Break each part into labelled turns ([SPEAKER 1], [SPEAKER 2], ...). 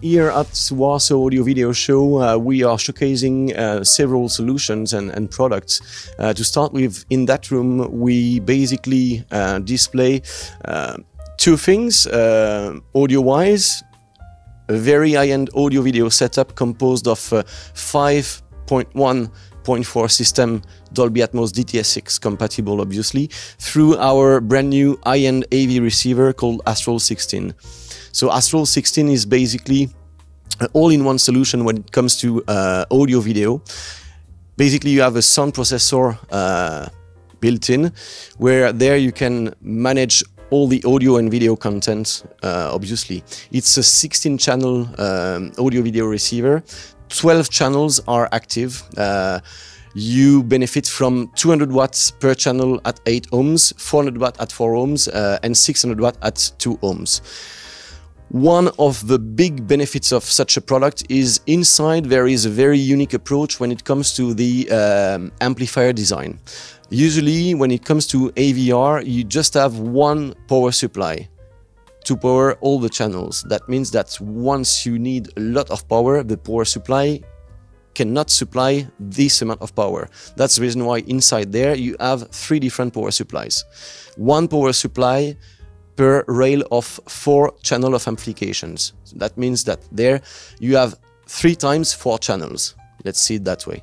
[SPEAKER 1] here at Warsaw Audio Video Show, we are showcasing several solutions and products. To start with, in that room, we basically display two things, audio-wise. A very high-end audio-video setup composed of 5.1.4 system, Dolby Atmos DTS6 compatible, obviously, through our brand new high-end AV receiver called Astral 16. So Astral 16 is basically an all-in-one solution when it comes to audio-video. Basically, you have a sound processor built in, where there you can manage all the audio and video content, obviously. It's a 16-channel audio-video receiver. 12 channels are active. You benefit from 200 watts per channel at 8 ohms, 400 watt at 4 ohms, and 600 watt at 2 ohms. One of the big benefits of such a product is inside there is a very unique approach when it comes to the amplifier design. Usually when it comes to AVR, you just have one power supply to power all the channels. That means that once you need a lot of power, the power supply cannot supply this amount of power. That's the reason why inside there you have 3 different power supplies. One power supply per rail of 4 channel of amplifications. So that means that there you have 3 times 4 channels. Let's see it that way.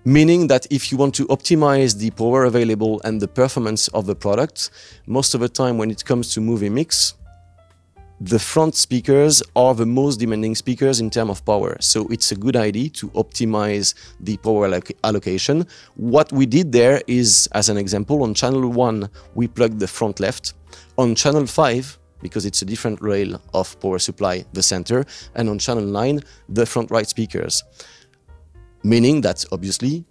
[SPEAKER 1] Meaning that if you want to optimize the power available and the performance of the product, most of the time when it comes to movie mix, the front speakers are the most demanding speakers in terms of power. So it's a good idea to optimize the power allocation. What we did there is, as an example, on channel 1, we plugged the front left. On channel 5, because it's a different rail of power supply, the center. And on channel 9, the front right speakers. Meaning that, obviously,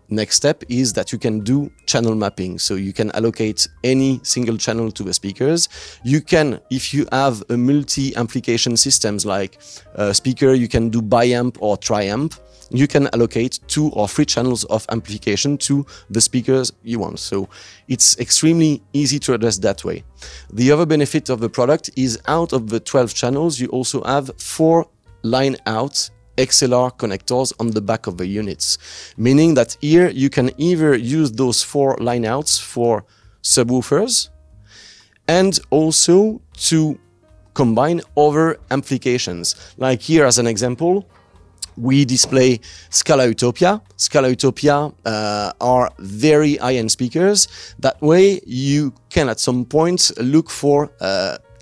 [SPEAKER 1] next step is that you can do channel mapping. So you can allocate any single channel to the speakers. You can, if you have a multi-amplification systems like a speaker, you can do biamp or triamp. You can allocate 2 or 3 channels of amplification to the speakers you want. So it's extremely easy to address that way. The other benefit of the product is out of the 12 channels, you also have 4 line out XLR connectors on the back of the units, meaning that here you can either use those 4 line outs for subwoofers and also to combine other amplifications. Like here as an example, we display Scala Utopia. Scala Utopia are very high-end speakers. That way you can at some point look for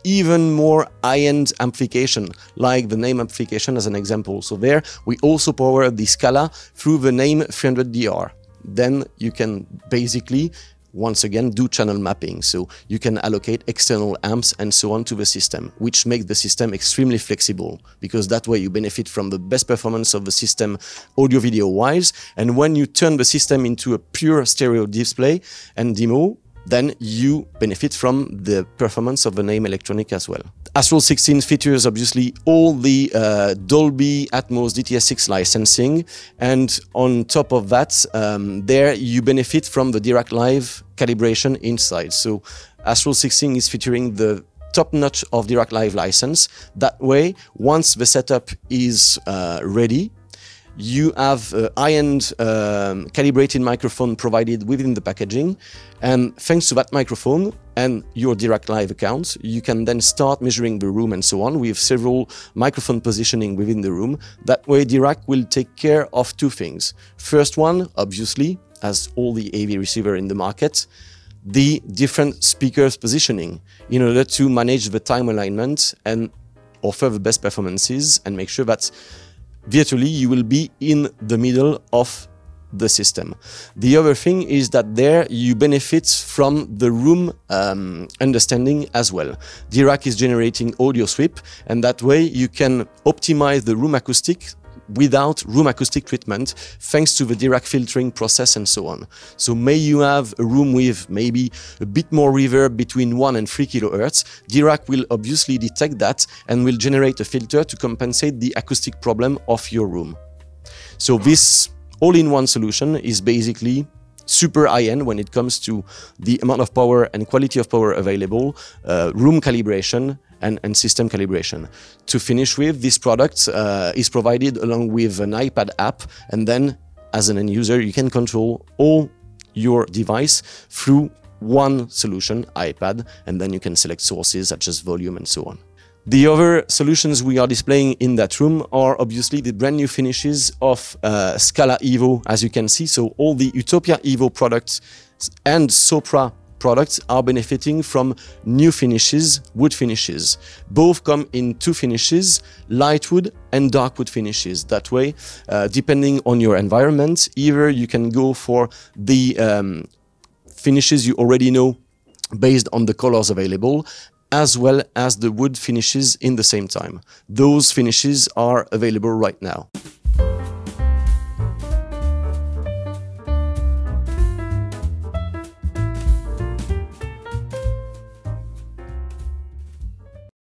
[SPEAKER 1] even more high-end amplification, like the Naim'a amplification as an example. So there we also power the Scala through the Naim'a 300DR. Then you can basically, once again, do channel mapping. So you can allocate external amps and so on to the system, which makes the system extremely flexible, because that way you benefit from the best performance of the system audio-video wise. And when you turn the system into a pure stereo display and demo, then you benefit from the performance of the Naim'a electronic as well. Astral 16 features obviously all the Dolby Atmos DTS6 licensing, and on top of that, there you benefit from the Dirac Live calibration inside. So Astral 16 is featuring the top-notch of Dirac Live license. That way, once the setup is ready, you have a high-end calibrated microphone provided within the packaging, and thanks to that microphone and your Dirac Live account, you can then start measuring the room and so on. We have several microphone positioning within the room. That way Dirac will take care of 2 things. First one, obviously, as all the AV receiver in the market, the different speakers positioning in order to manage the time alignment and offer the best performances and make sure that virtually you will be in the middle of the system. The other thing is that there you benefit from the room understanding as well. Dirac is generating audio sweep, and that way you can optimize the room acoustic without room acoustic treatment, thanks to the Dirac filtering process and so on. So may you have a room with maybe a bit more reverb between 1 and 3 kHz, Dirac will obviously detect that and will generate a filter to compensate the acoustic problem of your room. So this all-in-one solution is basically super high-end when it comes to the amount of power and quality of power available, room calibration, and system calibration. To finish with, this product is provided along with an iPad app, and then as an end user, you can control all your device through one solution, iPad, and then you can select sources such as volume and so on. The other solutions we are displaying in that room are obviously the brand new finishes of Scala Evo, as you can see. So all the Utopia Evo products and Sopra products are benefiting from new finishes, wood finishes. Both come in two finishes, light wood and dark wood finishes. That way, depending on your environment, either you can go for the finishes you already know based on the colors available, as well as the wood finishes in the same time. Those finishes are available right now.